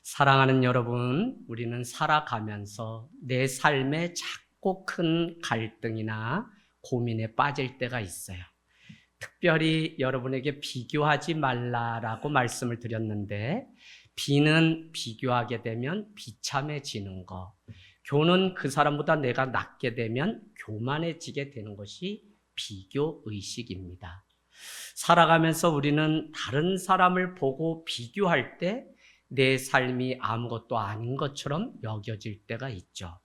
사랑하는 여러분, 우리는 살아가면서 내 삶에 작고 큰 갈등이나 고민에 빠질 때가 있어요. 특별히 여러분에게 비교하지 말라라고 말씀을 드렸는데, 비는 비교하게 되면 비참해지는 거, 교는 그 사람보다 내가 낫게 되면 교만해지게 되는 것이 비교의식입니다. 살아가면서 우리는 다른 사람을 보고 비교할 때 내 삶이 아무것도 아닌 것처럼 여겨질 때가 있죠.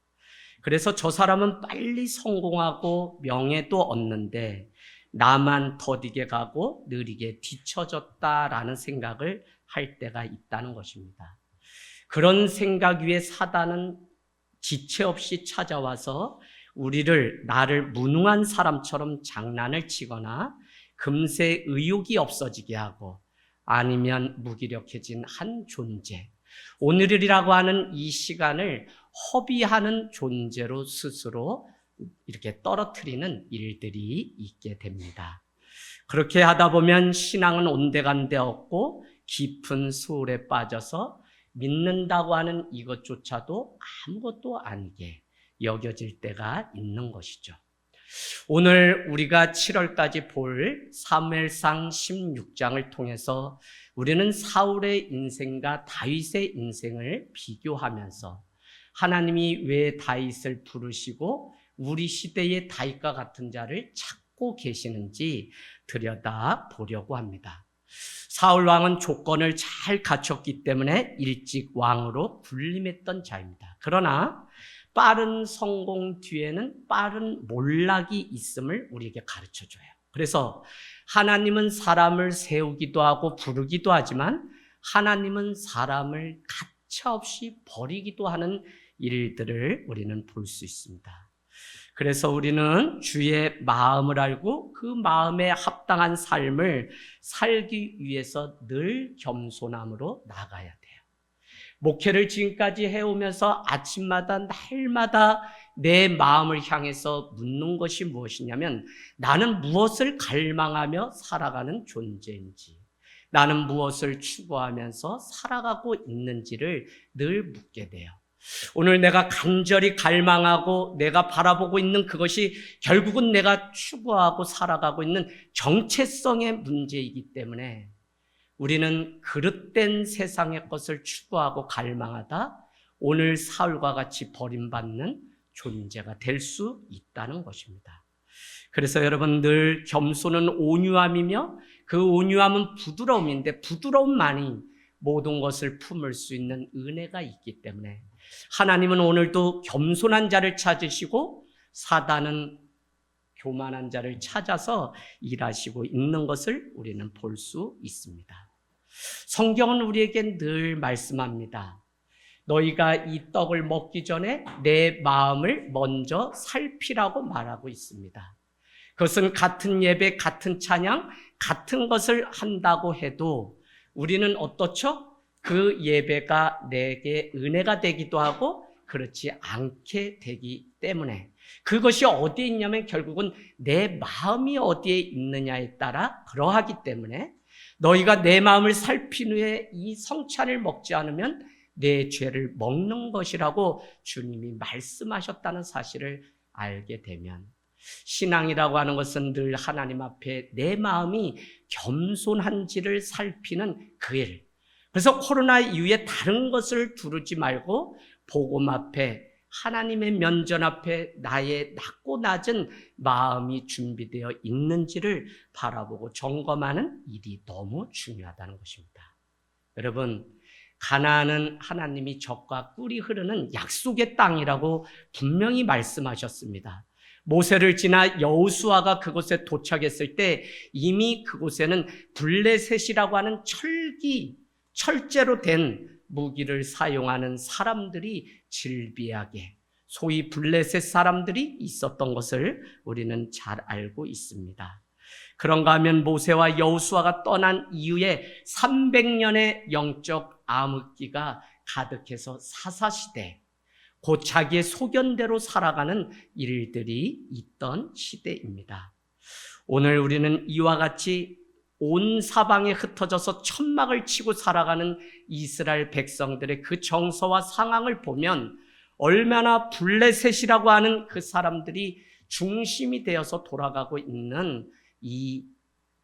그래서 저 사람은 빨리 성공하고 명예도 얻는데 나만 더디게 가고 느리게 뒤처졌다라는 생각을 할 때가 있다는 것입니다. 그런 생각 위에 사단은 지체 없이 찾아와서 나를 무능한 사람처럼 장난을 치거나 금세 의욕이 없어지게 하고, 아니면 무기력해진 한 존재, 오늘이라고 하는 이 시간을 허비하는 존재로 스스로 이렇게 떨어뜨리는 일들이 있게 됩니다. 그렇게 하다 보면 신앙은 온데간데 없고 깊은 수월에 빠져서 믿는다고 하는 이것조차도 아무것도 아니게 여겨질 때가 있는 것이죠. 오늘 우리가 7월까지 볼 사무엘상 16장을 통해서 우리는 사울의 인생과 다윗의 인생을 비교하면서 하나님이 왜 다윗을 부르시고 우리 시대의 다윗과 같은 자를 찾고 계시는지 들여다보려고 합니다. 사울 왕은 조건을 잘 갖췄기 때문에 일찍 왕으로 군림했던 자입니다. 그러나 빠른 성공 뒤에는 빠른 몰락이 있음을 우리에게 가르쳐줘요. 그래서 하나님은 사람을 세우기도 하고 부르기도 하지만 하나님은 사람을 가차없이 버리기도 하는 일들을 우리는 볼 수 있습니다. 그래서 우리는 주의 마음을 알고 그 마음에 합당한 삶을 살기 위해서 늘 겸손함으로 나가야 돼요. 목회를 지금까지 해오면서 아침마다 날마다 내 마음을 향해서 묻는 것이 무엇이냐면, 나는 무엇을 갈망하며 살아가는 존재인지, 나는 무엇을 추구하면서 살아가고 있는지를 늘 묻게 돼요. 오늘 내가 간절히 갈망하고 내가 바라보고 있는 그것이 결국은 내가 추구하고 살아가고 있는 정체성의 문제이기 때문에 우리는 그릇된 세상의 것을 추구하고 갈망하다 오늘 사울과 같이 버림받는 존재가 될 수 있다는 것입니다. 그래서 여러분, 늘 겸손은 온유함이며 그 온유함은 부드러움인데, 부드러움만이 모든 것을 품을 수 있는 은혜가 있기 때문에 하나님은 오늘도 겸손한 자를 찾으시고 사단은 교만한 자를 찾아서 일하시고 있는 것을 우리는 볼 수 있습니다. 성경은 우리에게 늘 말씀합니다. 너희가 이 떡을 먹기 전에 내 마음을 먼저 살피라고 말하고 있습니다. 그것은 같은 예배, 같은 찬양, 같은 것을 한다고 해도 우리는 어떻죠? 그 예배가 내게 은혜가 되기도 하고 그렇지 않게 되기 때문에, 그것이 어디에 있냐면 결국은 내 마음이 어디에 있느냐에 따라 그러하기 때문에, 너희가 내 마음을 살핀 후에 이 성찬을 먹지 않으면 내 죄를 먹는 것이라고 주님이 말씀하셨다는 사실을 알게 되면, 신앙이라고 하는 것은 늘 하나님 앞에 내 마음이 겸손한지를 살피는 그 일. 그래서 코로나 이후에 다른 것을 두르지 말고 복음 앞에, 하나님의 면전 앞에 나의 낮고 낮은 마음이 준비되어 있는지를 바라보고 점검하는 일이 너무 중요하다는 것입니다. 여러분, 가나안은 하나님이 젖과 꿀이 흐르는 약속의 땅이라고 분명히 말씀하셨습니다. 모세를 지나 여호수아가 그곳에 도착했을 때 이미 그곳에는 블레셋이라고 하는 철제로 된 무기를 사용하는 사람들이 질비하게, 소위 블레셋 사람들이 있었던 것을 우리는 잘 알고 있습니다. 그런가 하면 모세와 여호수아가 떠난 이후에 300년의 영적 암흑기가 가득해서 사사시대, 곧 자기의 소견대로 살아가는 일들이 있던 시대입니다. 오늘 우리는 이와 같이 온 사방에 흩어져서 천막을 치고 살아가는 이스라엘 백성들의 그 정서와 상황을 보면 얼마나 블레셋이라고 하는 그 사람들이 중심이 되어서 돌아가고 있는 이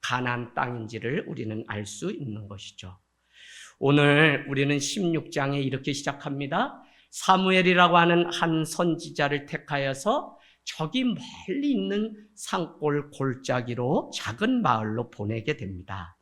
가나안 땅인지를 우리는 알 수 있는 것이죠. 오늘 우리는 16장에 이렇게 시작합니다. 사무엘이라고 하는 한 선지자를 택하여서 저기 멀리 있는 산골 골짜기로 작은 마을로 보내게 됩니다.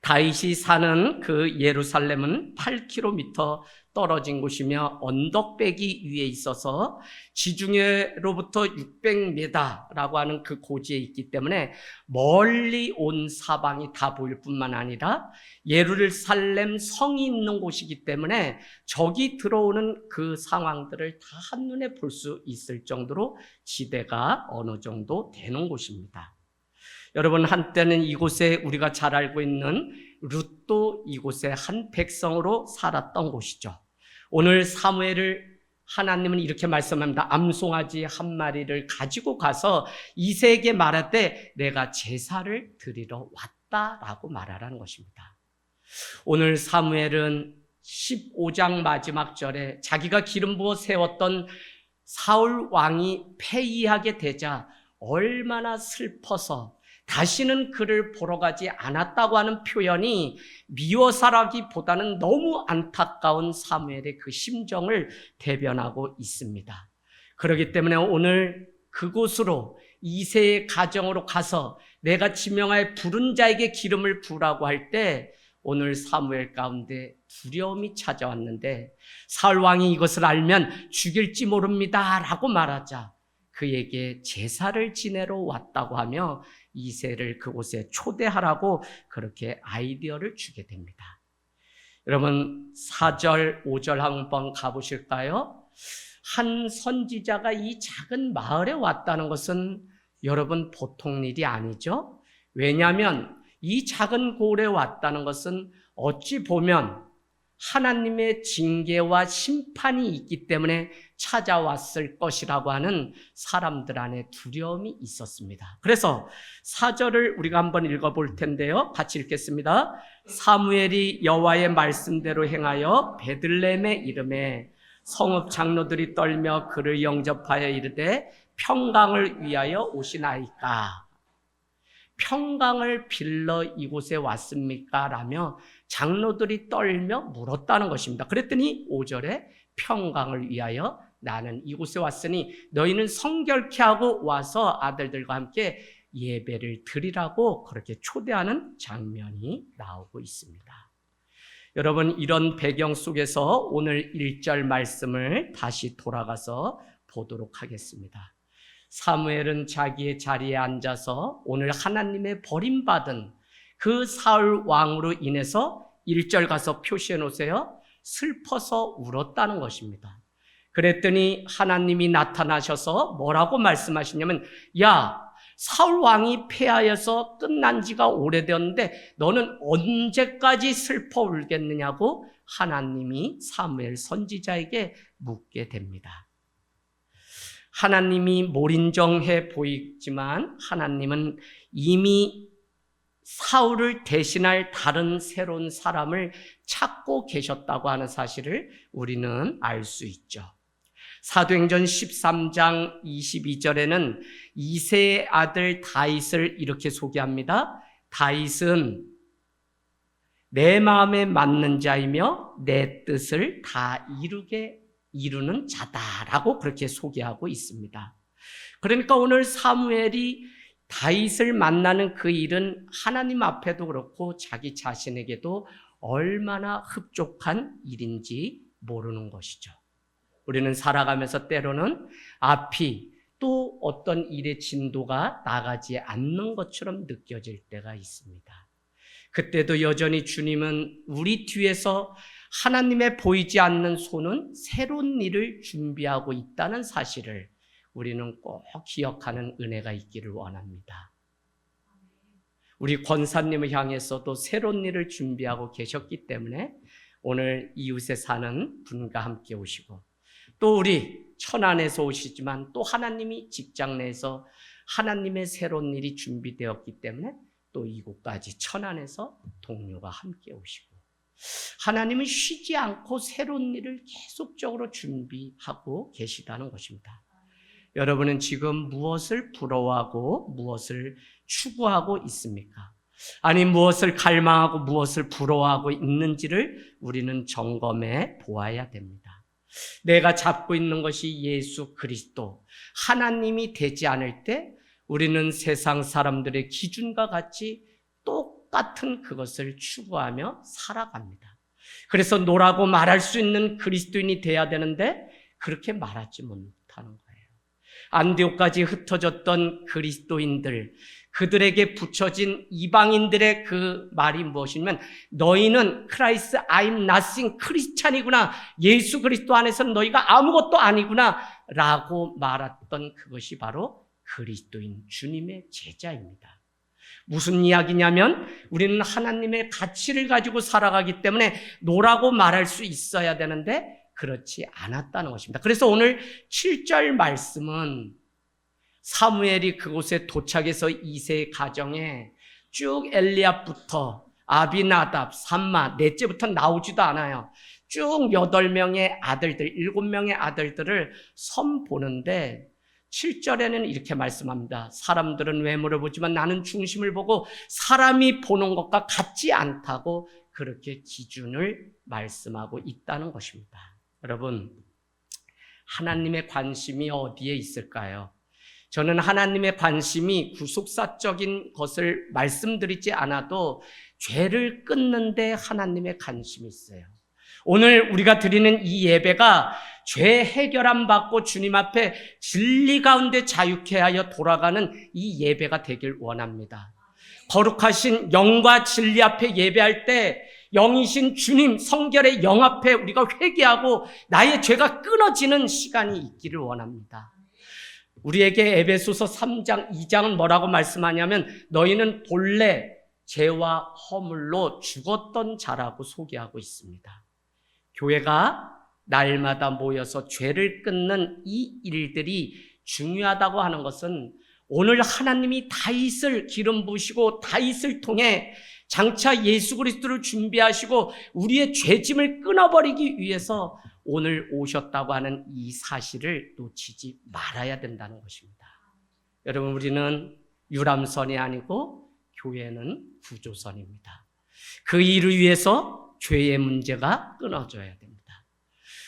다윗이 사는 그 예루살렘은 8km 떨어진 곳이며 언덕배기 위에 있어서 지중해로부터 600m라고 하는 그 고지에 있기 때문에 멀리 온 사방이 다 보일 뿐만 아니라 예루살렘 성이 있는 곳이기 때문에 적이 들어오는 그 상황들을 다 한눈에 볼 수 있을 정도로 지대가 어느 정도 되는 곳입니다. 여러분, 한때는 이곳에 우리가 잘 알고 있는 룻도 이곳의 한 백성으로 살았던 곳이죠. 오늘 사무엘을 하나님은 이렇게 말씀합니다. 암송아지 한 마리를 가지고 가서 이새에게 말할 내가 제사를 드리러 왔다라고 말하라는 것입니다. 오늘 사무엘은 15장 마지막 절에 자기가 기름 부어 세웠던 사울 왕이 패위하게 되자 얼마나 슬퍼서 다시는 그를 보러 가지 않았다고 하는 표현이 미워서라기보다는 너무 안타까운 사무엘의 그 심정을 대변하고 있습니다. 그렇기 때문에 오늘 그곳으로 이새의 가정으로 가서 내가 지명하여 부른 자에게 기름을 부으라고 할 때 오늘 사무엘 가운데 두려움이 찾아왔는데 사울 왕이 이것을 알면 죽일지 모릅니다 라고 말하자 그에게 제사를 지내러 왔다고 하며 이새를 그곳에 초대하라고 그렇게 아이디어를 주게 됩니다. 여러분 4절, 5절 한번 가보실까요? 한 선지자가 이 작은 마을에 왔다는 것은 여러분 보통 일이 아니죠. 왜냐하면 이 작은 고을에 왔다는 것은 어찌 보면 하나님의 징계와 심판이 있기 때문에 찾아왔을 것이라고 하는 사람들 안에 두려움이 있었습니다. 그래서 4절을 우리가 한번 읽어볼 텐데요. 같이 읽겠습니다. 사무엘이 여호와의 말씀대로 행하여 베들레헴에 이르매 성읍 장로들이 떨며 그를 영접하여 이르되 평강을 위하여 오시나이까. 평강을 빌러 이곳에 왔습니까? 라며 장로들이 떨며 물었다는 것입니다. 그랬더니 5절에 평강을 위하여 나는 이곳에 왔으니 너희는 성결케 하고 와서 아들들과 함께 예배를 드리라고 그렇게 초대하는 장면이 나오고 있습니다. 여러분 이런 배경 속에서 오늘 1절 말씀을 다시 돌아가서 보도록 하겠습니다. 사무엘은 자기의 자리에 앉아서 오늘 하나님의 버림받은 그 사울 왕으로 인해서 1절 가서 표시해 놓으세요. 슬퍼서 울었다는 것입니다. 그랬더니 하나님이 나타나셔서 뭐라고 말씀하시냐면 야 사울 왕이 패하여서 끝난 지가 오래되었는데 너는 언제까지 슬퍼 울겠느냐고 하나님이 사무엘 선지자에게 묻게 됩니다. 하나님이 몰인정해 보이지만 하나님은 이미 사울을 대신할 다른 새로운 사람을 찾고 계셨다고 하는 사실을 우리는 알 수 있죠. 사도행전 13장 22절에는 이새의 아들 다윗을 이렇게 소개합니다. 다윗은 내 마음에 맞는 자이며 내 뜻을 다 이루는 자다라고 그렇게 소개하고 있습니다. 그러니까 오늘 사무엘이 다윗을 만나는 그 일은 하나님 앞에도 그렇고 자기 자신에게도 얼마나 흡족한 일인지 모르는 것이죠. 우리는 살아가면서 때로는 앞이 또 어떤 일의 진도가 나가지 않는 것처럼 느껴질 때가 있습니다. 그때도 여전히 주님은 우리 뒤에서 하나님의 보이지 않는 손은 새로운 일을 준비하고 있다는 사실을 우리는 꼭 기억하는 은혜가 있기를 원합니다. 우리 권사님을 향해서도 새로운 일을 준비하고 계셨기 때문에 오늘 이웃에 사는 분과 함께 오시고 또 우리 천안에서 오시지만 또 하나님이 직장 내에서 하나님의 새로운 일이 준비되었기 때문에 또 이곳까지 천안에서 동료가 함께 오시고 하나님은 쉬지 않고 새로운 일을 계속적으로 준비하고 계시다는 것입니다. 여러분은 지금 무엇을 부러워하고 무엇을 추구하고 있습니까? 아니 무엇을 갈망하고 무엇을 부러워하고 있는지를 우리는 점검해 보아야 됩니다. 내가 잡고 있는 것이 예수 그리스도, 하나님이 되지 않을 때 우리는 세상 사람들의 기준과 같이 똑같은 그것을 추구하며 살아갑니다. 그래서 노라고 말할 수 있는 그리스도인이 돼야 되는데 그렇게 말하지 못하는 거예요. 안디옥까지 흩어졌던 그리스도인들, 그들에게 붙여진 이방인들의 그 말이 무엇이냐면 너희는 크라이스트 I'm nothing 크리스찬이구나, 예수 그리스도 안에서는 너희가 아무것도 아니구나 라고 말했던 그것이 바로 그리스도인 주님의 제자입니다. 무슨 이야기냐면 우리는 하나님의 가치를 가지고 살아가기 때문에 노라고 말할 수 있어야 되는데 그렇지 않았다는 것입니다. 그래서 오늘 7절 말씀은 사무엘이 그곳에 도착해서 이새의 가정에 쭉 엘리압부터 아비나답, 삼마, 넷째부터 나오지도 않아요. 쭉 8명의 아들들, 7명의 아들들을 선보는데 7절에는 이렇게 말씀합니다. 사람들은 외모를 보지만 나는 중심을 보고 사람이 보는 것과 같지 않다고 그렇게 기준을 말씀하고 있다는 것입니다. 여러분, 하나님의 관심이 어디에 있을까요? 저는 하나님의 관심이 구속사적인 것을 말씀드리지 않아도 죄를 끊는 데 하나님의 관심이 있어요. 오늘 우리가 드리는 이 예배가 죄 해결함 받고 주님 앞에 진리 가운데 자유케 하여 돌아가는 이 예배가 되길 원합니다. 거룩하신 영과 진리 앞에 예배할 때 영이신 주님 성결의 영 앞에 우리가 회개하고 나의 죄가 끊어지는 시간이 있기를 원합니다. 우리에게 에베소서 3장 2장은 뭐라고 말씀하냐면 너희는 본래 죄와 허물로 죽었던 자라고 소개하고 있습니다. 교회가 날마다 모여서 죄를 끊는 이 일들이 중요하다고 하는 것은 오늘 하나님이 다윗을 기름 부으시고 다윗을 통해 장차 예수 그리스도를 준비하시고 우리의 죄짐을 끊어버리기 위해서 오늘 오셨다고 하는 이 사실을 놓치지 말아야 된다는 것입니다. 여러분, 우리는 유람선이 아니고 교회는 구조선입니다. 그 일을 위해서 죄의 문제가 끊어져야 됩니다.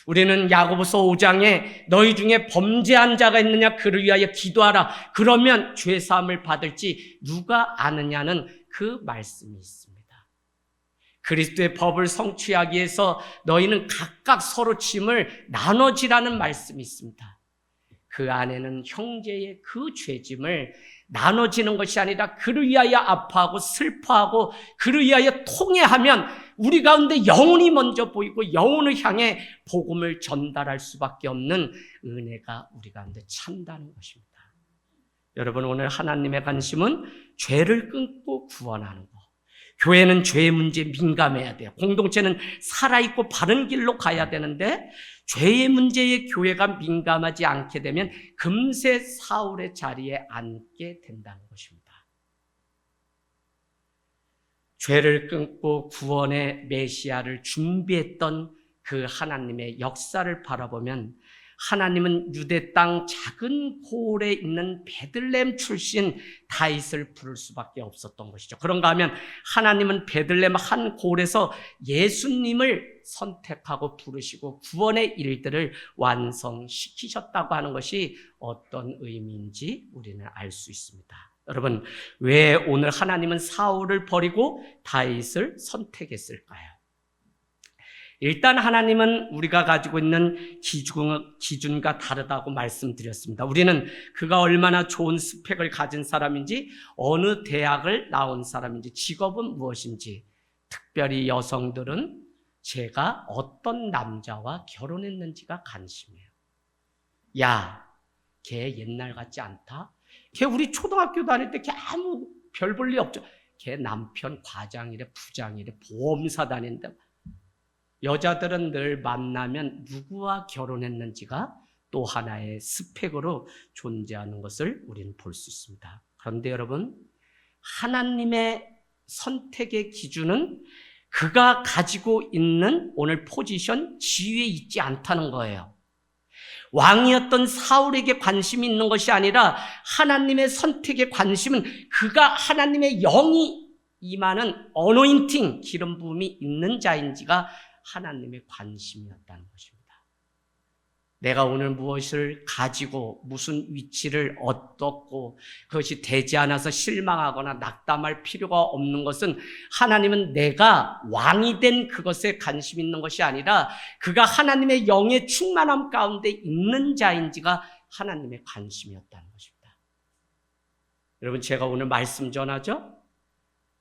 우리는 야고보서 5장에 너희 중에 범죄한 자가 있느냐 그를 위하여 기도하라 그러면 죄 사함을 받을지 누가 아느냐는 그 말씀이 있습니다. 그리스도의 법을 성취하기 위해서 너희는 각각 서로 짐을 나눠지라는 말씀이 있습니다. 그 안에는 형제의 그 죄짐을 나눠지는 것이 아니라 그를 위하여 아파하고 슬퍼하고 그를 위하여 통회하면 우리 가운데 영혼이 먼저 보이고 영혼을 향해 복음을 전달할 수밖에 없는 은혜가 우리 가운데 찬다는 것입니다. 여러분, 오늘 하나님의 관심은 죄를 끊고 구원하는 것. 교회는 죄의 문제에 민감해야 돼요. 공동체는 살아있고 바른 길로 가야 되는데 죄의 문제에 교회가 민감하지 않게 되면 금세 사울의 자리에 앉게 된다는 것입니다. 죄를 끊고 구원의 메시아를 준비했던 그 하나님의 역사를 바라보면 하나님은 유대 땅 작은 고을에 있는 베들레헴 출신 다윗을 부를 수밖에 없었던 것이죠. 그런가 하면 하나님은 베들레헴 한 고을에서 예수님을 선택하고 부르시고 구원의 일들을 완성시키셨다고 하는 것이 어떤 의미인지 우리는 알 수 있습니다. 여러분, 왜 오늘 하나님은 사울을 버리고 다윗을 선택했을까요? 일단 하나님은 우리가 가지고 있는 기준과 다르다고 말씀드렸습니다. 우리는 그가 얼마나 좋은 스펙을 가진 사람인지, 어느 대학을 나온 사람인지, 직업은 무엇인지, 특별히 여성들은 제가 어떤 남자와 결혼했는지가 관심이에요. 야, 걔 옛날 같지 않다? 걔 우리 초등학교 다닐 때 걔 아무 별 볼 일 없죠. 걔 남편 과장이래, 부장이래, 보험사 다닌다. 여자들은 늘 만나면 누구와 결혼했는지가 또 하나의 스펙으로 존재하는 것을 우리는 볼 수 있습니다. 그런데 여러분, 하나님의 선택의 기준은 그가 가지고 있는 오늘 포지션, 지위에 있지 않다는 거예요. 왕이었던 사울에게 관심이 있는 것이 아니라 하나님의 선택의 관심은 그가 하나님의 영이 임하는 어노인팅, 기름 부음이 있는 자인지가 하나님의 관심이었다는 것입니다. 내가 오늘 무엇을 가지고 무슨 위치를 얻었고 그것이 되지 않아서 실망하거나 낙담할 필요가 없는 것은 하나님은 내가 왕이 된 그것에 관심 있는 것이 아니라 그가 하나님의 영의 충만함 가운데 있는 자인지가 하나님의 관심이었다는 것입니다. 여러분, 제가 오늘 말씀 전하죠?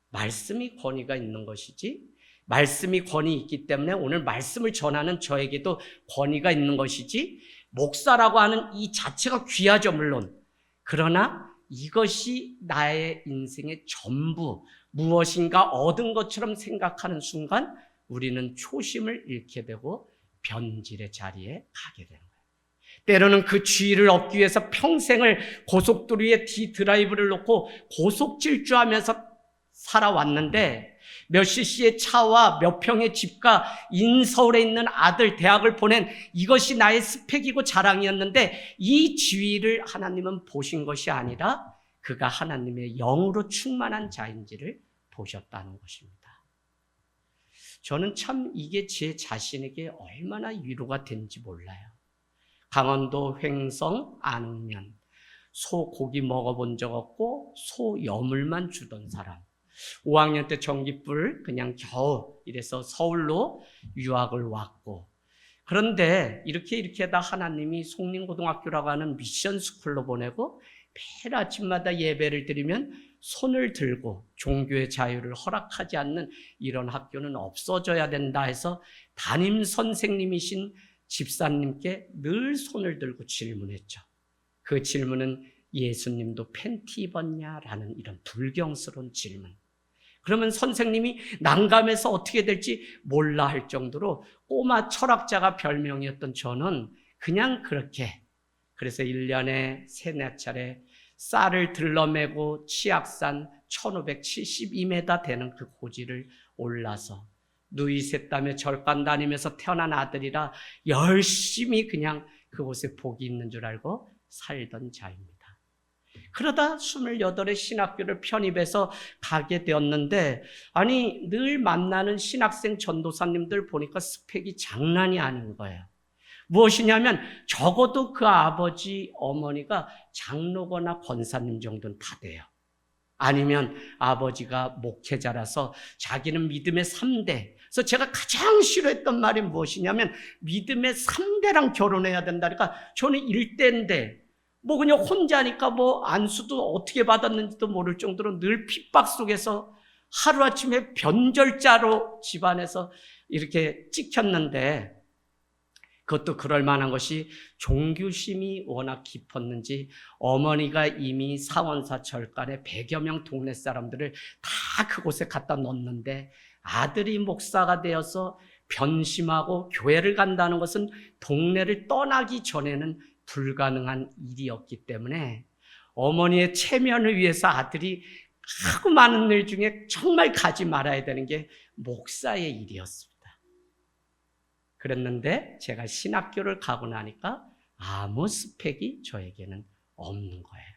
말씀이 권위가 있는 것이지, 말씀이 권위 있기 때문에 오늘 말씀을 전하는 저에게도 권위가 있는 것이지, 목사라고 하는 이 자체가 귀하죠, 물론. 그러나 이것이 나의 인생의 전부, 무엇인가 얻은 것처럼 생각하는 순간 우리는 초심을 잃게 되고 변질의 자리에 가게 되는 거예요. 때로는 그 지위를 얻기 위해서 평생을 고속도로 위에 디드라이브를 놓고 고속 질주하면서 살아왔는데 몇 cc의 차와 몇 평의 집과 인서울에 있는 아들 대학을 보낸 이것이 나의 스펙이고 자랑이었는데 이 지위를 하나님은 보신 것이 아니라 그가 하나님의 영으로 충만한 자인지를 보셨다는 것입니다. 저는 참 이게 제 자신에게 얼마나 위로가 된지 몰라요. 강원도 횡성 안흥면 소 고기 먹어본 적 없고 소 여물만 주던 사람, 5학년 때 전기불 그냥 겨우 이래서 서울로 유학을 왔고, 그런데 이렇게 하다 하나님이 송림고등학교라고 하는 미션 스쿨로 보내고 매일 아침마다 예배를 드리면 손을 들고 종교의 자유를 허락하지 않는 이런 학교는 없어져야 된다 해서 담임 선생님이신 집사님께 늘 손을 들고 질문했죠. 그 질문은 예수님도 팬티 입었냐라는 이런 불경스러운 질문. 그러면 선생님이 난감해서 어떻게 될지 몰라 할 정도로 꼬마 철학자가 별명이었던 저는 그냥 그렇게, 그래서 1년에 3-4차례 쌀을 들러매고 치악산 1572m 되는 그 고지를 올라서 누이 셋다며 절간 다니면서 태어난 아들이라 열심히 그냥 그곳에 복이 있는 줄 알고 살던 자입니다. 그러다 28에 신학교를 편입해서 가게 되었는데, 아니 늘 만나는 신학생 전도사님들 보니까 스펙이 장난이 아닌 거예요. 무엇이냐면 적어도 그 아버지 어머니가 장로거나 권사님 정도는 다 돼요. 아니면 아버지가 목회자라서 자기는 믿음의 3대. 그래서 제가 가장 싫어했던 말이 무엇이냐면 믿음의 3대랑 결혼해야 된다니까. 저는 1대인데 뭐 그냥 혼자니까 뭐 안수도 어떻게 받았는지도 모를 정도로 늘 핍박 속에서 하루아침에 변절자로 집안에서 이렇게 찍혔는데, 그것도 그럴 만한 것이 종교심이 워낙 깊었는지 어머니가 이미 사원사 절간에 100여 명 동네 사람들을 다 그곳에 갖다 놓는데 아들이 목사가 되어서 변심하고 교회를 간다는 것은 동네를 떠나기 전에는 불가능한 일이었기 때문에 어머니의 체면을 위해서 아들이 하고 많은 일 중에 정말 가지 말아야 되는 게 목사의 일이었습니다. 그랬는데 제가 신학교를 가고 나니까 아무 스펙이 저에게는 없는 거예요.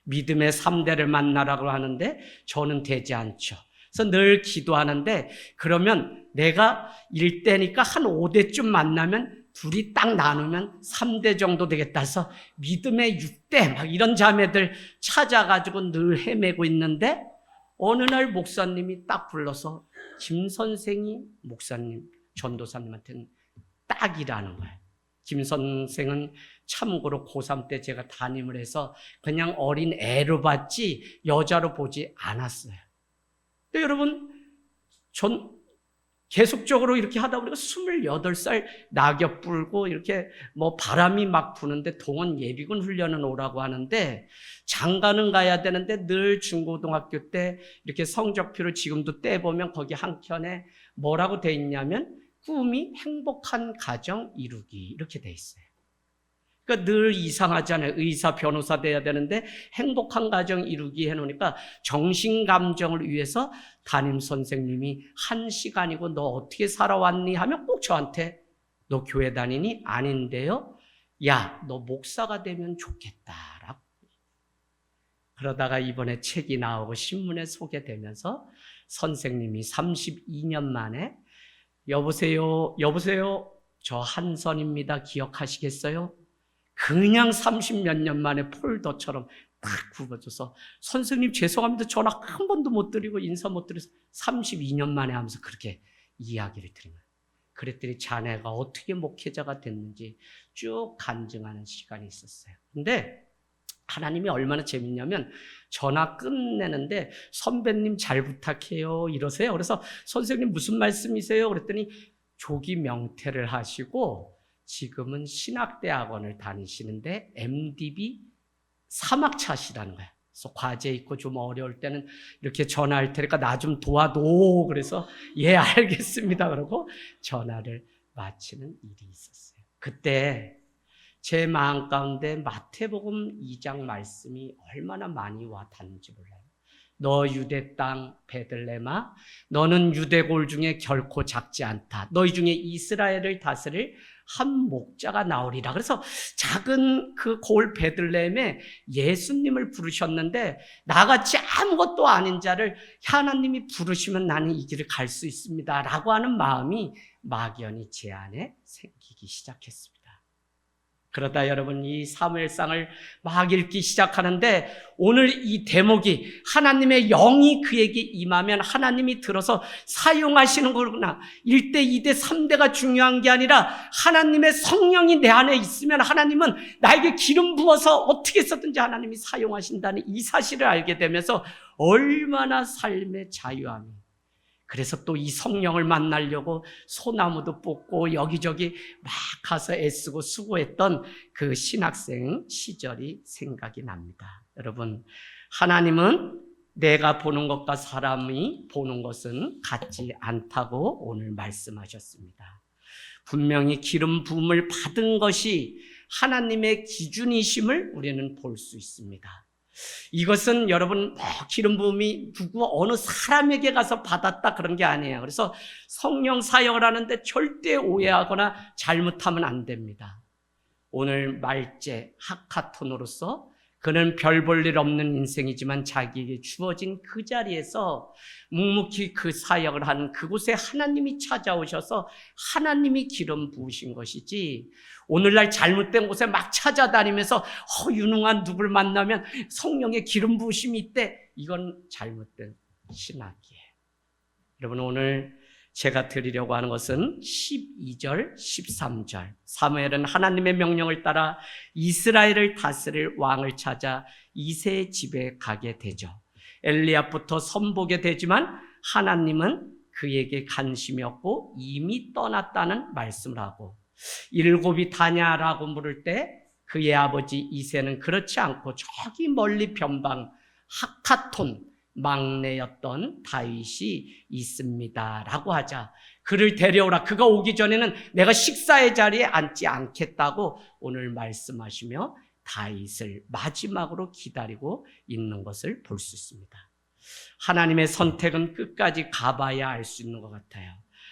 믿음의 3대를 만나라고 하는데 저는 되지 않죠. 그래서 늘 기도하는데, 그러면 내가 1대니까 한 5대쯤 만나면 둘이 딱 나누면 3대 정도 되겠다 해서 믿음의 6대 막 이런 자매들 찾아가지고 늘 헤매고 있는데, 어느 날 목사님이 딱 불러서 김 선생이 목사님, 전도사님한테는 딱이라는 거예요. 김 선생은 참고로 고3 때 제가 담임을 해서 그냥 어린 애로 봤지 여자로 보지 않았어요. 근데 여러분, 전 계속적으로 이렇게 하다 보니까 28살 낙엽 불고 이렇게 뭐 바람이 막 부는데 동원 예비군 훈련은 오라고 하는데 장가는 가야 되는데 늘 중고등학교 때 이렇게 성적표를 지금도 떼보면 거기 한켠에 뭐라고 돼 있냐면 꿈이 행복한 가정 이루기 이렇게 돼 있어요. 그러니까 늘 이상하잖아요. 의사, 변호사 돼야 되는데 행복한 가정 이루기 해놓으니까 정신감정을 위해서 담임 선생님이 1시간이고 너 어떻게 살아왔니? 하면 꼭 저한테 너 교회 다니니? 아닌데요. 야, 너 목사가 되면 좋겠다라고. 그러다가 이번에 책이 나오고 신문에 소개되면서 선생님이 32년 만에 여보세요, 저 한선입니다. 기억하시겠어요? 그냥 30몇 년 만에 폴더처럼 딱 굽어줘서 선생님 죄송합니다. 전화 한 번도 못 드리고 인사 못 드려서 32년 만에 하면서 그렇게 이야기를 드린 거예요. 그랬더니 자네가 어떻게 목회자가 됐는지 쭉 간증하는 시간이 있었어요. 근데 하나님이 얼마나 재밌냐면 전화 끝내는데 선배님 잘 부탁해요 이러세요. 그래서 선생님 무슨 말씀이세요? 그랬더니 조기 명퇴를 하시고 지금은 신학대학원을 다니시는데 MDB 3학차시라는 거야. 그래서 과제 있고 좀 어려울 때는 이렇게 전화할 테니까 나 좀 도와도. 그래서 예 알겠습니다. 그러고 전화를 마치는 일이 있었어요. 그때 제 마음 가운데 마태복음 2장 말씀이 얼마나 많이 와 닿는지 몰라요. 너 유대 땅 베들레헴아 너는 유대골 중에 결코 작지 않다. 너희 중에 이스라엘을 다스릴 한 목자가 나오리라. 그래서 작은 그 골 베들레헴에 예수님을 부르셨는데 나같이 아무것도 아닌 자를 하나님이 부르시면 나는 이 길을 갈 수 있습니다 라고 하는 마음이 막연히 제 안에 생기기 시작했습니다. 그러다 여러분 이 사무엘상을 막 읽기 시작하는데 오늘 이 대목이 하나님의 영이 그에게 임하면 하나님이 들어서 사용하시는 거구나. 1대, 2대, 3대가 중요한 게 아니라 하나님의 성령이 내 안에 있으면 하나님은 나에게 기름 부어서 어떻게 해서든지 하나님이 사용하신다는 이 사실을 알게 되면서 얼마나 삶의 자유함이. 그래서 또 이 성령을 만나려고 소나무도 뽑고 여기저기 막 가서 애쓰고 수고했던 그 신학생 시절이 생각이 납니다. 여러분, 하나님은 내가 보는 것과 사람이 보는 것은 같지 않다고 오늘 말씀하셨습니다. 분명히 기름 부음을 받은 것이 하나님의 기준이심을 우리는 볼 수 있습니다. 이것은 여러분 기름 부음이 누구 어느 사람에게 가서 받았다 그런 게 아니에요. 그래서 성령 사역을 하는데 절대 오해하거나 잘못하면 안 됩니다. 오늘 말제 하카톤으로서 그는 별 볼 일 없는 인생이지만 자기에게 주어진 그 자리에서 묵묵히 그 사역을 하는 그곳에 하나님이 찾아오셔서 하나님이 기름 부으신 것이지 오늘날 잘못된 곳에 막 찾아다니면서 유능한 누굴 만나면 성령의 기름 부으심이 있대. 이건 잘못된 신학이에요. 여러분 오늘 제가 드리려고 하는 것은 12절, 13절. 사무엘은 하나님의 명령을 따라 이스라엘을 다스릴 왕을 찾아 이새의 집에 가게 되죠. 엘리압부터 선보게 되지만 하나님은 그에게 관심이 없고 이미 떠났다는 말씀을 하고 7이 다냐라고 물을 때 그의 아버지 이새는 그렇지 않고 저기 멀리 변방 하카톤 막내였던 다윗이 있습니다 라고 하자 그를 데려오라. 그가 오기 전에는 내가 식사의 자리에 앉지 않겠다고 오늘 말씀하시며 다윗을 마지막으로 기다리고 있는 것을 볼 수 있습니다. 하나님의 선택은 끝까지 가봐야 알 수 있는 것 같아요.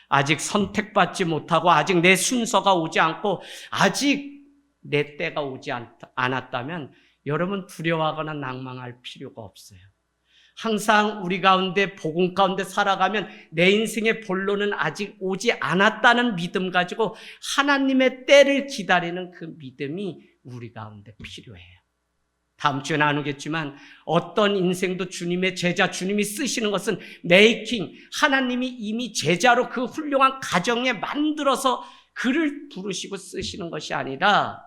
아직 선택받지 못하고 아직 내 순서가 오지 않고 아직 내 때가 오지 않았다면 여러분 두려워하거나 낭망할 필요가 없어요. 항상 우리 가운데 복음 가운데 살아가면 내 인생의 본론은 아직 오지 않았다는 믿음 가지고 하나님의 때를 기다리는 그 믿음이 우리 가운데 필요해요. 다음 주에 나누겠지만 어떤 인생도 주님의 제자, 주님이 쓰시는 것은 메이킹, 하나님이 이미 제자로 그 훌륭한 가정에 만들어서 그를 부르시고 쓰시는 것이 아니라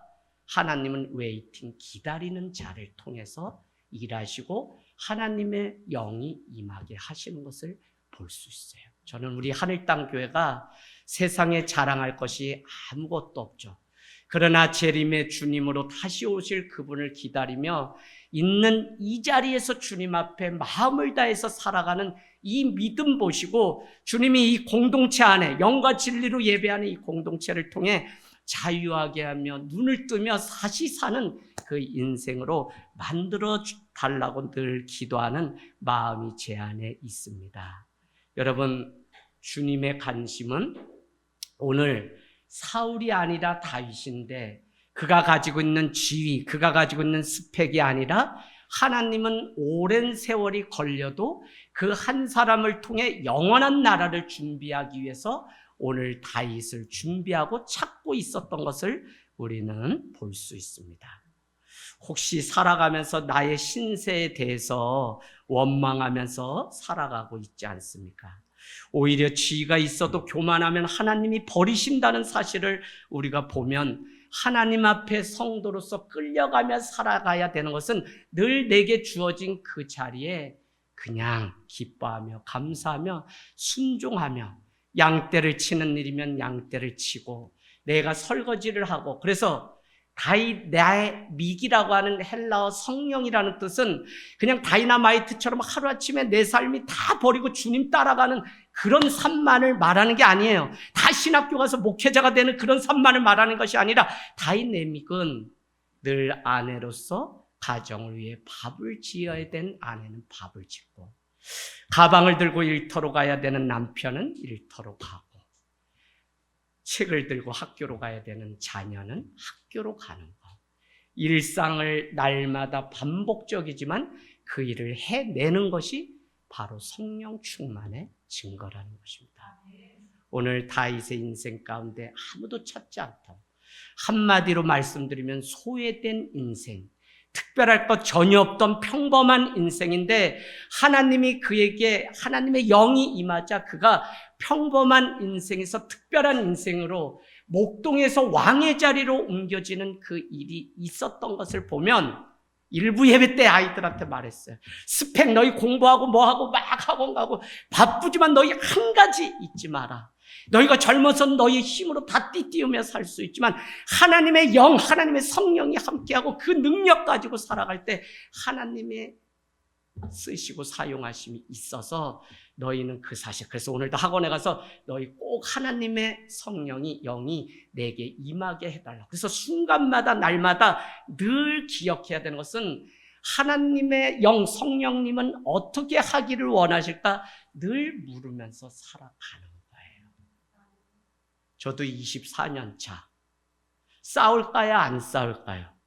하나님은 웨이팅, 기다리는 자를 통해서 일하시고 하나님의 영이 임하게 하시는 것을 볼 수 있어요. 저는 우리 하늘땅교회가 세상에 자랑할 것이 아무것도 없죠. 그러나 재림의 주님으로 다시 오실 그분을 기다리며 있는 이 자리에서 주님 앞에 마음을 다해서 살아가는 이 믿음 보시고 주님이 이 공동체 안에 영과 진리로 예배하는 이 공동체를 통해 자유하게 하며 눈을 뜨며 다시 사는 그 인생으로 만들어 달라고 늘 기도하는 마음이 제 안에 있습니다. 여러분, 주님의 관심은 오늘 사울이 아니라 다윗인데 그가 가지고 있는 지위, 그가 가지고 있는 스펙이 아니라 하나님은 오랜 세월이 걸려도 그 한 사람을 통해 영원한 나라를 준비하기 위해서 오늘 다윗을 준비하고 찾고 있었던 것을 우리는 볼 수 있습니다. 혹시 살아가면서 나의 신세에 대해서 원망하면서 살아가고 있지 않습니까? 오히려 지위가 있어도 교만하면 하나님이 버리신다는 사실을 우리가 보면 하나님 앞에 성도로서 끌려가며 살아가야 되는 것은 늘 내게 주어진 그 자리에 그냥 기뻐하며 감사하며 순종하며 양떼를 치는 일이면 양떼를 치고 내가 설거지를 하고, 그래서 다이 나의 미기라고 하는 헬라어 성령이라는 뜻은 그냥 다이나마이트처럼 하루아침에 내 삶이 다 버리고 주님 따라가는 그런 삶만을 말하는 게 아니에요. 다 신학교 가서 목회자가 되는 그런 삶만을 말하는 것이 아니라 다이내믹은 늘 아내로서 가정을 위해 밥을 지어야 되는 아내는 밥을 짓고, 가방을 들고 일터로 가야 되는 남편은 일터로 가고, 책을 들고 학교로 가야 되는 자녀는 학교로 가는 것. 일상을 날마다 반복적이지만 그 일을 해내는 것이 바로 성령 충만의 증거라는 것입니다. 오늘 다윗의 인생 가운데 아무도 찾지 않다. 한마디로 말씀드리면 소외된 인생, 특별할 것 전혀 없던 평범한 인생인데 하나님이 그에게 하나님의 영이 임하자 그가 평범한 인생에서 특별한 인생으로 목동에서 왕의 자리로 옮겨지는 그 일이 있었던 것을 보면, 일부 예배 때 아이들한테 말했어요. 스펙 너희 공부하고 뭐하고 막 학원 가고 바쁘지만 너희 한 가지 잊지 마라. 너희가 젊어서 너희의 힘으로 다 띠띠우며 살 수 있지만 하나님의 영, 하나님의 성령이 함께하고 그 능력 가지고 살아갈 때 하나님의 쓰시고 사용하심이 있어서 너희는 그 사실, 그래서 오늘도 학원에 가서 너희 꼭 하나님의 성령이, 영이 내게 임하게 해달라. 그래서 순간마다 날마다 늘 기억해야 되는 것은 하나님의 영, 성령님은 어떻게 하기를 원하실까 늘 물으면서 살아가는 거예요. 저도 24년 차 싸울까요? 안 싸울까요?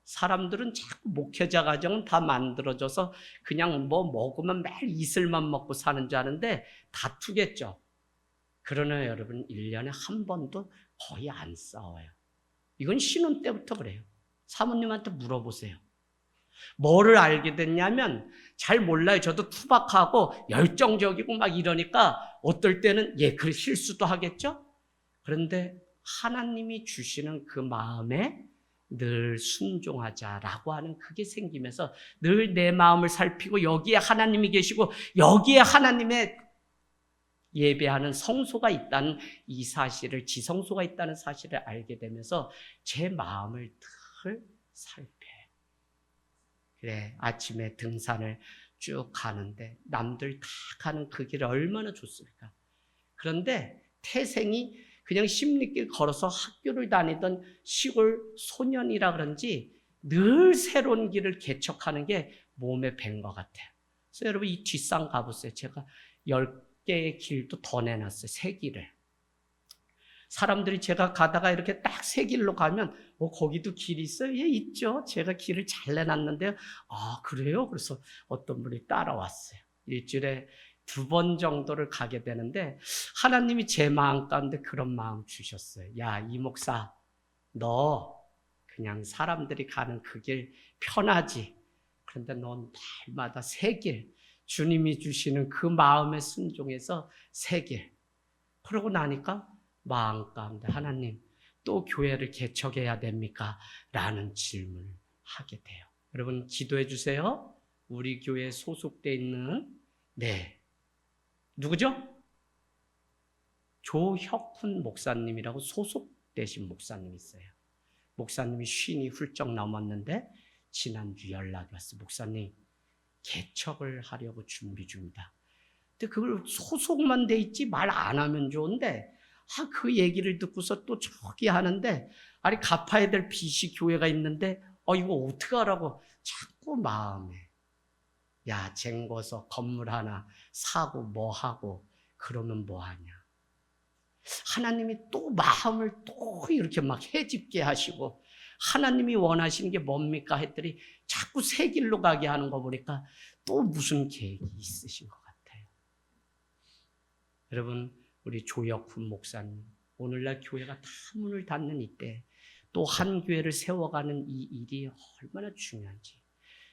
사람들은 자꾸 목회자 가정은 다 만들어져서 그냥 뭐 먹으면 매일 이슬만 먹고 사는 줄 아는데 다투겠죠. 그러나 여러분 1년에 한 번도 거의 안 싸워요. 이건 신혼 때부터 그래요. 사모님한테 물어보세요. 뭐를 알게 됐냐면 잘 몰라요. 저도 투박하고 열정적이고 막 이러니까 어떨 때는 그 실수도 하겠죠. 그런데 하나님이 주시는 그 마음에 늘 순종하자라고 하는 그게 생기면서 늘 내 마음을 살피고 여기에 하나님이 계시고 여기에 하나님의 예배하는 성소가 있다는 이 사실을, 지성소가 있다는 사실을 알게 되면서 제 마음을 늘 살펴요. 그래, 아침에 등산을 쭉 가는데 남들 다 가는 그 길이 얼마나 좋습니까? 그런데 태생이 그냥 십리길 걸어서 학교를 다니던 시골 소년이라 그런지 늘 새로운 길을 개척하는 게 몸에 밴 것 같아요. 그래서 여러분 이 뒷산 가보세요. 제가 10개의 길도 더 내놨어요. 3길을. 사람들이 제가 가다가 이렇게 딱 3길로 가면 거기도 길이 있어요? 예, 있죠. 제가 길을 잘 내놨는데요. 아, 그래요? 그래서 어떤 분이 따라왔어요. 일주일에 2번 정도를 가게 되는데 하나님이 제 마음 가운데 그런 마음 주셨어요. 야, 이 목사, 너 그냥 사람들이 가는 그 길 편하지. 그런데 넌 날마다 3길, 주님이 주시는 그 마음에 순종해서 3길. 그러고 나니까 마음 가운데 하나님, 또 교회를 개척해야 됩니까? 라는 질문을 하게 돼요. 여러분 기도해 주세요. 우리 교회에 소속되어 있는 누구죠? 조혁훈 목사님이라고 소속되신 목사님이 있어요. 목사님이 50이 훌쩍 넘었는데 지난주 연락이 왔어요. 목사님, 개척을 하려고 준비 중이다. 근데 그걸 소속만 돼 있지 말 안 하면 좋은데 그 얘기를 듣고서 또 저기 하는데, 아니, 갚아야 될 빚이 교회가 있는데, 이거 어떡하라고 자꾸 마음에, 야, 쟁거서 건물 하나 사고 뭐 하고, 그러면 뭐 하냐. 하나님이 또 마음을 또 이렇게 막 해집게 하시고, 하나님이 원하시는 게 뭡니까 했더니 자꾸 새 길로 가게 하는 거 보니까 또 무슨 계획이 있으신 것 같아요. 여러분, 우리 조혁훈 목사님, 오늘날 교회가 다 문을 닫는 이때 또 한 교회를 세워가는 이 일이 얼마나 중요한지,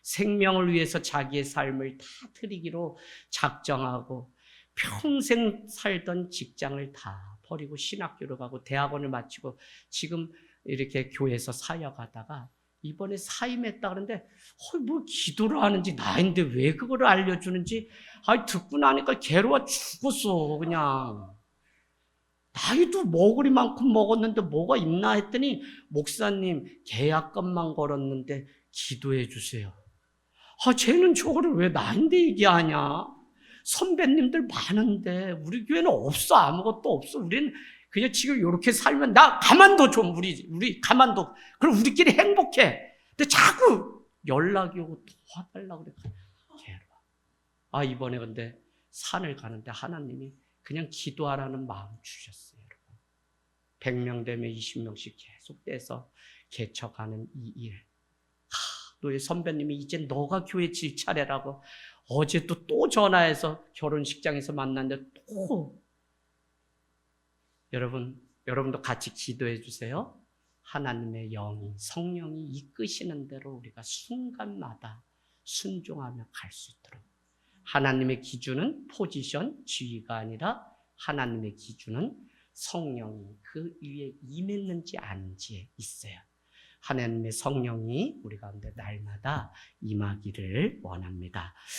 생명을 위해서 자기의 삶을 다 드리기로 작정하고 평생 살던 직장을 다 버리고 신학교로 가고 대학원을 마치고 지금 이렇게 교회에서 사역하다가 이번에 사임했다 그러는데 뭐 기도를 하는지 나인데 왜 그거를 알려주는지 듣고 나니까 괴로워 죽었어. 그냥 나이도 먹으리만큼 먹었는데 뭐가 있나 했더니 목사님 계약금만 걸었는데 기도해 주세요. 쟤는 저거를 왜 나인데 얘기하냐. 선배님들 많은데 우리 교회는 없어. 아무것도 없어. 우리는 그냥 지금 이렇게 살면 나 가만둬 좀. 우리 가만둬. 그럼 우리끼리 행복해. 근데 자꾸 연락이 오고 도와달라고 그래. 괴로워. 이번에 근데 산을 가는데 하나님이 그냥 기도하라는 마음 주셨어요. 여러분. 100명 되면 20명씩 계속 떼서 개척하는 이 일. 너의 선배님이 이제 너가 교회 질 차례라고 어제 또 전화해서 결혼식장에서 만났는데 또 여러분도 같이 기도해 주세요. 하나님의 영이 성령이 이끄시는 대로 우리가 순간마다 순종하며 갈 수 있도록. 하나님의 기준은 포지션, 지위가 아니라 하나님의 기준은 성령이 그 위에 임했는지 아닌지에 있어요. 하나님의 성령이 우리 가운데 날마다 임하기를 원합니다.